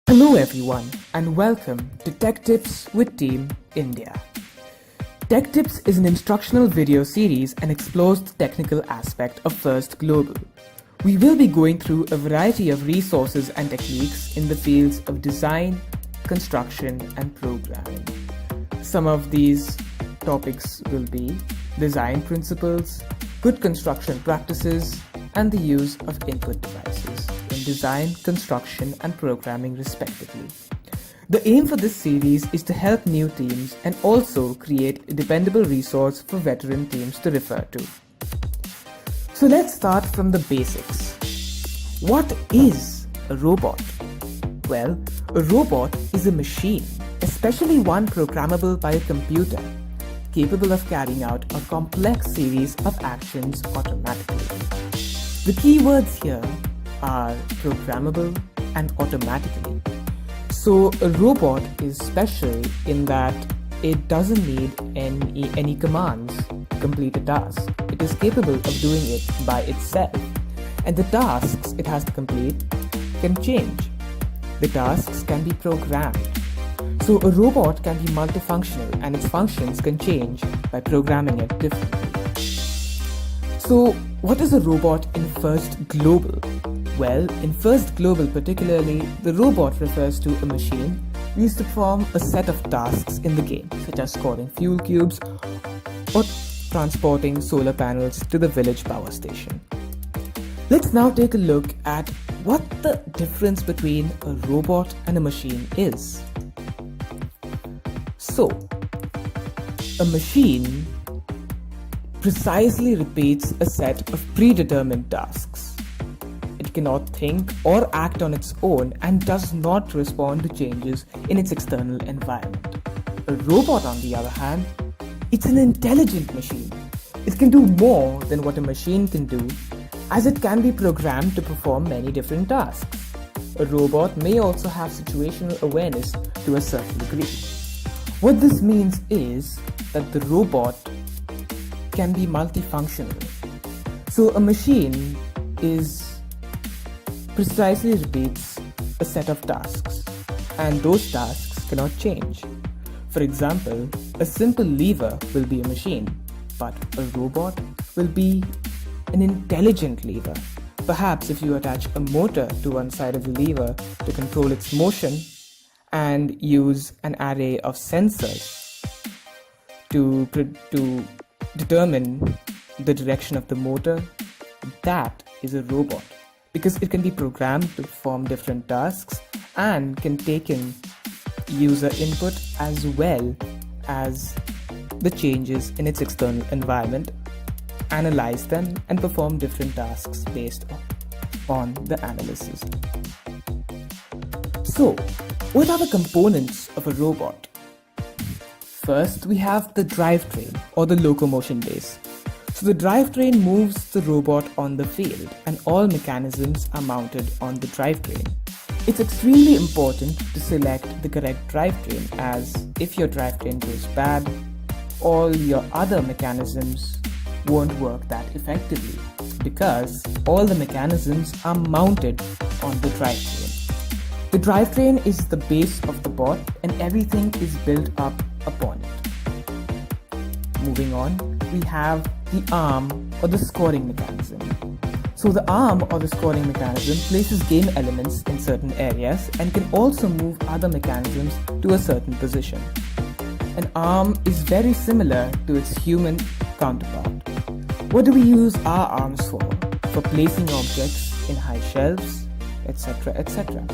Hello everyone and welcome to Tech Tips with Team India. Tech Tips is an instructional video series and explores the technical aspect of First Global. We will be going through a variety of resources and techniques in the fields of design, construction and programming. Some of these topics will be design principles, good construction practices, and the use of input devices in design, construction, and programming respectively. The aim for this series is to help new teams and also create a dependable resource for veteran teams to refer to. So let's start from the basics. What is a robot? Well, a robot is a machine, especially one programmable by a computer, capable of carrying out a complex series of actions automatically. The key words here are programmable and automatically. So a robot is special in that it doesn't need any commands to complete a task. It is capable of doing it by itself. And the tasks it has to complete can change. The tasks can be programmed. So a robot can be multifunctional and its functions can change by programming it differently. So what is a robot in First Global? Well, in First Global particularly, the robot refers to a machine used to perform a set of tasks in the game, such as scoring fuel cubes or transporting solar panels to the village power station. Let's now take a look at what the difference between a robot and a machine is. So, a machine precisely repeats a set of predetermined tasks. It cannot think or act on its own and does not respond to changes in its external environment. A robot, on the other hand, it's an intelligent machine. It can do more than what a machine can do, as it can be programmed to perform many different tasks. A robot may also have situational awareness to a certain degree. What this means is that the robot can be multifunctional. So a machine precisely repeats a set of tasks, and those tasks cannot change. For example, a simple lever will be a machine, but a robot will be an intelligent lever. Perhaps if you attach a motor to one side of the lever to control its motion and use an array of sensors to determine the direction of the motor, that is a robot, because it can be programmed to perform different tasks and can take in user input as well as the changes in its external environment, analyze them and perform different tasks based on the analysis. So, what are the components of a robot? First, we have the drivetrain or the locomotion base. So the drivetrain moves the robot on the field and all mechanisms are mounted on the drivetrain. It's extremely important to select the correct drivetrain, as if your drivetrain goes bad, all your other mechanisms won't work that effectively, because all the mechanisms are mounted on the drivetrain. The drivetrain is the base of the bot and everything is built up upon it. Moving on, we have the arm or the scoring mechanism. So the arm or the scoring mechanism places game elements in certain areas and can also move other mechanisms to a certain position. An arm is very similar to its human counterpart. What do we use our arms for? For placing objects in high shelves, etc., etc.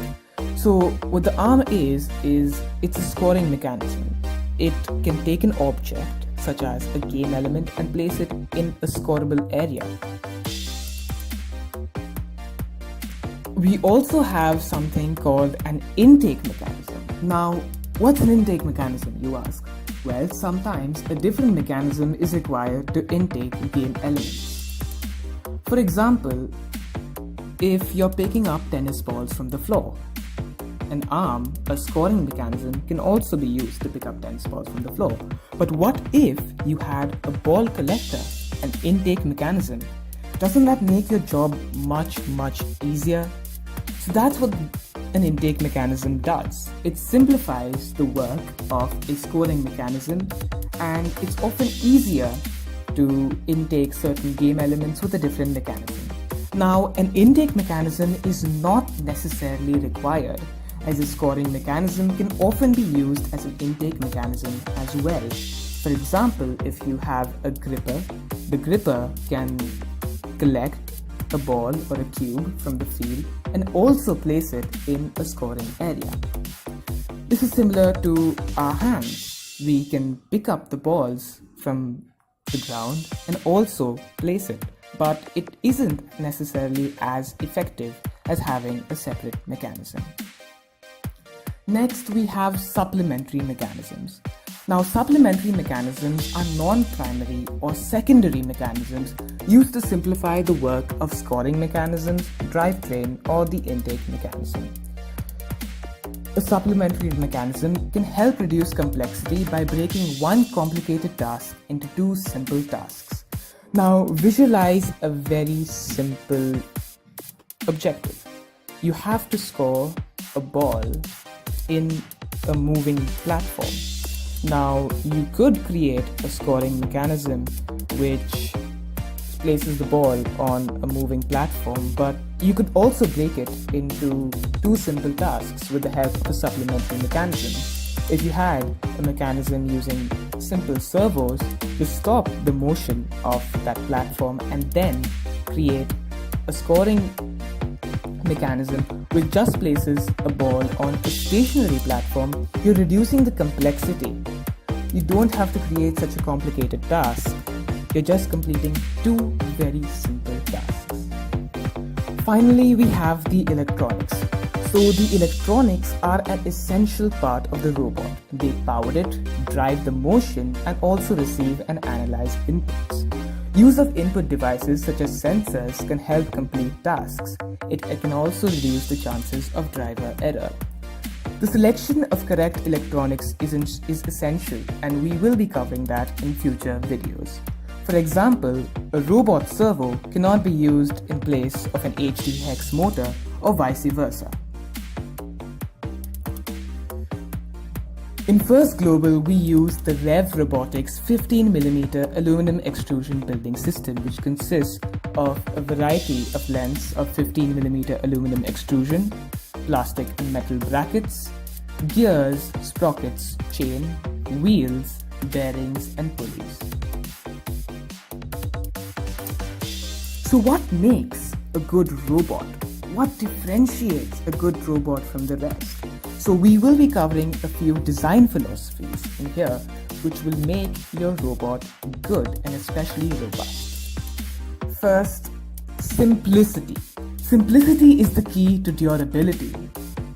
So what the arm is it's a scoring mechanism. It can take an object such as a game element and place it in a scoreable area. We also have something called an intake mechanism. Now, what's an intake mechanism, you ask? Well, sometimes a different mechanism is required to intake game elements. For example, if you're picking up tennis balls from the floor, an arm, a scoring mechanism, can also be used to pick up tennis balls from the floor. But what if you had a ball collector, an intake mechanism? Doesn't that make your job much easier? So that's what an intake mechanism does. It simplifies the work of a scoring mechanism, and it's often easier to intake certain game elements with a different mechanism. Now, an intake mechanism is not necessarily required, as a scoring mechanism can often be used as an intake mechanism as well. For example, if you have a gripper, the gripper can collect a ball or a cube from the field and also place it in a scoring area. This is similar to our hands. We can pick up the balls from the ground and also place it, but it isn't necessarily as effective as having a separate mechanism. Next, we have supplementary mechanisms. Now, supplementary mechanisms are non-primary or secondary mechanisms used to simplify the work of scoring mechanisms, drivetrain, or the intake mechanism. A supplementary mechanism can help reduce complexity by breaking one complicated task into two simple tasks. Now, visualize a very simple objective. You have to score a ball in a moving platform. Now, you could create a scoring mechanism which places the ball on a moving platform, but you could also break it into two simple tasks with the help of a supplementary mechanism. If you had a mechanism using simple servos to stop the motion of that platform and then create a scoring mechanism which just places a ball on a stationary platform, you're reducing the complexity. You don't have to create such a complicated task. You're just completing two very simple tasks. Finally, we have the electronics. So the electronics are an essential part of the robot. They power it, drive the motion, and also receive and analyze inputs. Use of input devices such as sensors can help complete tasks. It can also reduce the chances of driver error. The selection of correct electronics is essential, and we will be covering that in future videos. For example, a robot servo cannot be used in place of an HD hex motor or vice versa. In First Global, we use the Rev Robotics 15mm aluminum extrusion building system, which consists of a variety of lengths of 15mm aluminum extrusion, plastic and metal brackets, gears, sprockets, chain, wheels, bearings, and pulleys. So what makes a good robot? What differentiates a good robot from the rest? So we will be covering a few design philosophies in here which will make your robot good and especially robust. First, simplicity. Simplicity is the key to durability.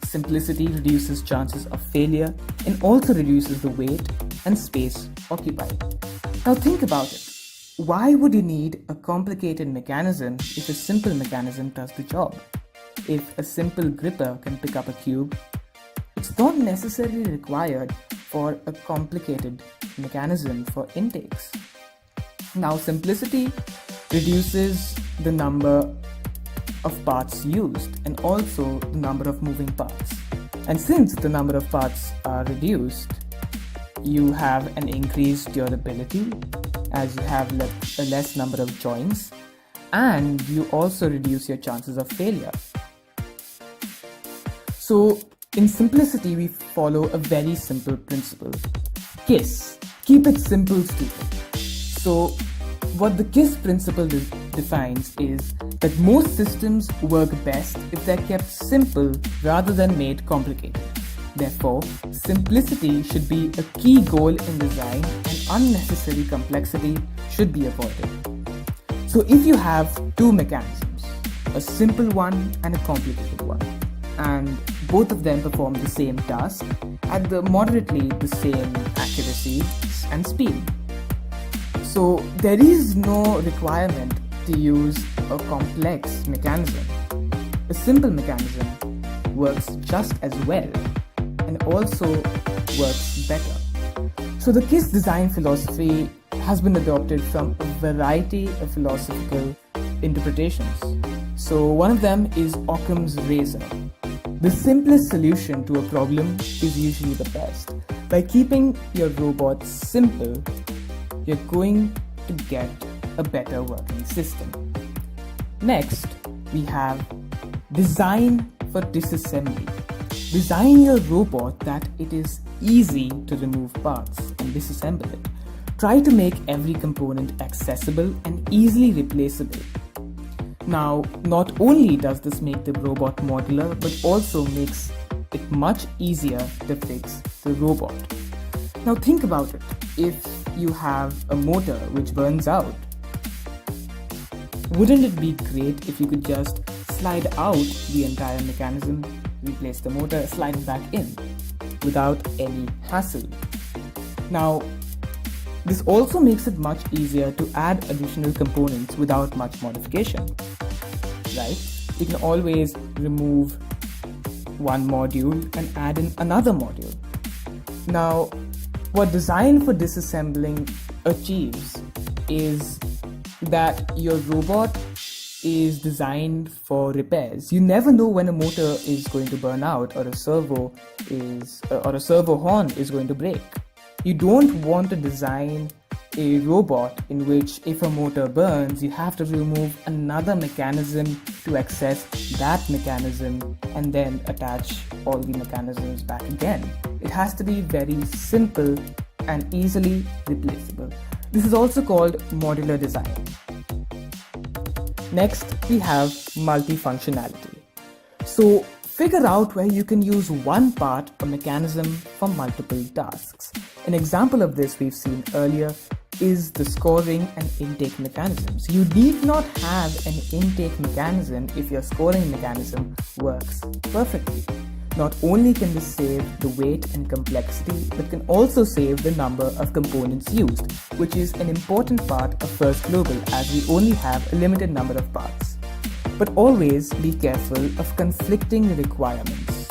Simplicity reduces chances of failure and also reduces the weight and space occupied. Now think about it. Why would you need a complicated mechanism if a simple mechanism does the job? If a simple gripper can pick up a cube, it's not necessarily required for a complicated mechanism for intakes. Now, simplicity reduces the number of parts used and also the number of moving parts. And since the number of parts are reduced, you have an increased durability as you have a less number of joints, and you also reduce your chances of failure. So, in simplicity, we follow a very simple principle. KISS. Keep it simple, stupid. So, what the KISS principle defines is that most systems work best if they're kept simple rather than made complicated. Therefore, simplicity should be a key goal in design and unnecessary complexity should be avoided. So if you have two mechanisms, a simple one and a complicated one, and both of them perform the same task at moderately the same accuracy and speed. So there is no requirement to use a complex mechanism. A simple mechanism works just as well and also works better. So the KISS design philosophy has been adopted from a variety of philosophical interpretations. So one of them is Occam's razor. The simplest solution to a problem is usually the best. By keeping your robot simple, you're going to get a better working system. Next, we have design for disassembly. Design your robot that it is easy to remove parts and disassemble it. Try to make every component accessible and easily replaceable. Now, not only does this make the robot modular, but also makes it much easier to fix the robot. Now think about it. If you have a motor which burns out, wouldn't it be great if you could just slide out the entire mechanism, replace the motor, slide it back in without any hassle? Now, this also makes it much easier to add additional components without much modification, right? You can always remove one module and add in another module. Now, what design for disassembling achieves is that your robot is designed for repairs. You never know when a motor is going to burn out or a servo horn is going to break. You don't want to design a robot in which if a motor burns, you have to remove another mechanism to access that mechanism and then attach all the mechanisms back again. It has to be very simple and easily replaceable. This is also called modular design. Next, we have multifunctionality. So figure out where you can use one part or mechanism for multiple tasks. An example of this we've seen earlier is the scoring and intake mechanisms. You need not have an intake mechanism if your scoring mechanism works perfectly. Not only can this save the weight and complexity, but can also save the number of components used, which is an important part of First Global as we only have a limited number of parts. But always be careful of conflicting requirements.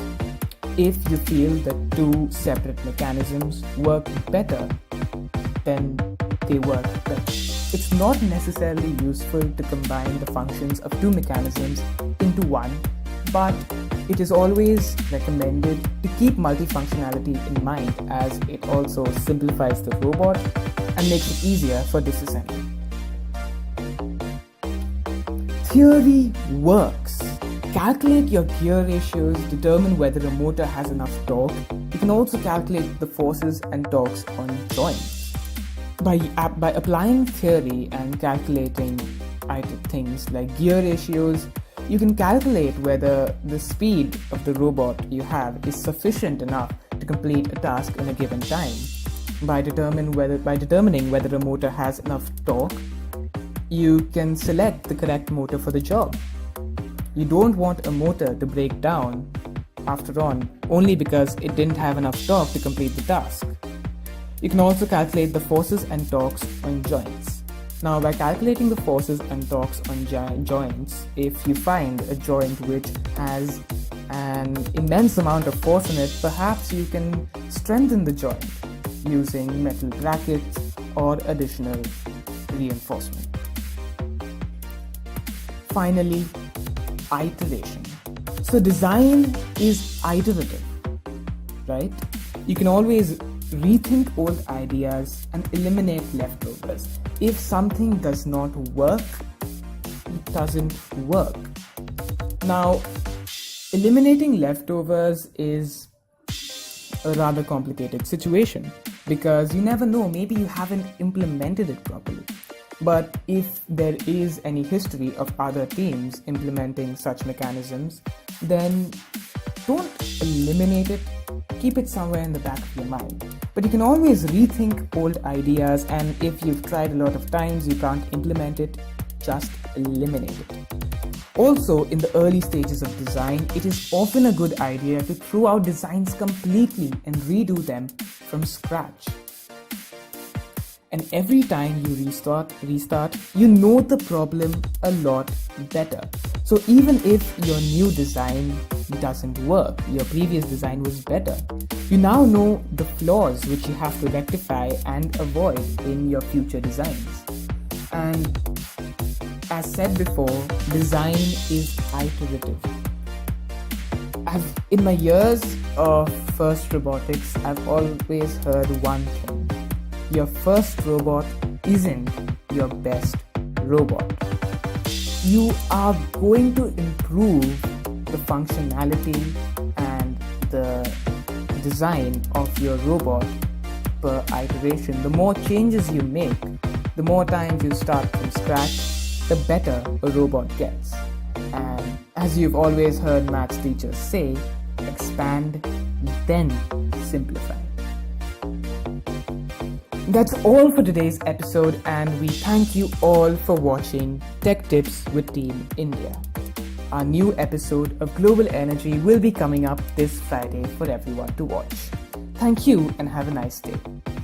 If you feel that two separate mechanisms work better, then they work better. It's not necessarily useful to combine the functions of two mechanisms into one, but it is always recommended to keep multifunctionality in mind as it also simplifies the robot and makes it easier for disassembly. Theory works. Calculate your gear ratios, determine whether a motor has enough torque. You can also calculate the forces and torques on joints. By applying theory and calculating things like gear ratios, you can calculate whether the speed of the robot you have is sufficient enough to complete a task in a given time. By determining whether a motor has enough torque, you can select the correct motor for the job. You don't want a motor to break down after on only because it didn't have enough torque to complete the task. You can also calculate the forces and torques on joints. Now, by calculating the forces and torques on joints, if you find a joint which has an immense amount of force in it, perhaps you can strengthen the joint using metal brackets or additional reinforcement. Finally, iteration. So design is iterative, right? You can always rethink old ideas and eliminate leftovers. If something does not work, it doesn't work. Now, eliminating leftovers is a rather complicated situation because you never know, maybe you haven't implemented it properly. But if there is any history of other teams implementing such mechanisms, then don't eliminate it, keep it somewhere in the back of your mind. But you can always rethink old ideas, and if you've tried a lot of times you can't implement it, just eliminate it. Also, in the early stages of design, it is often a good idea to throw out designs completely and redo them from scratch. And every time you restart, you know the problem a lot better. So even if your new design doesn't work, your previous design was better, you now know the flaws which you have to rectify and avoid in your future designs. And as said before, design is iterative. In my years of FIRST robotics, I've always heard one thing. Your first robot isn't your best robot. You are going to improve the functionality and the design of your robot per iteration. The more changes you make, the more times you start from scratch, the better a robot gets. And as you've always heard maths teachers say, expand, then simplify. That's all for today's episode, and we thank you all for watching Tech Tips with Team India. Our new episode of Global Energy will be coming up this Friday for everyone to watch. Thank you and have a nice day.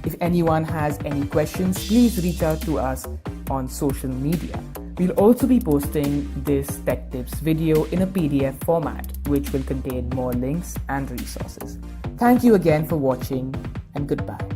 If anyone has any questions, please reach out to us on social media. We'll also be posting this Tech Tips video in a PDF format, which will contain more links and resources. Thank you again for watching, and goodbye.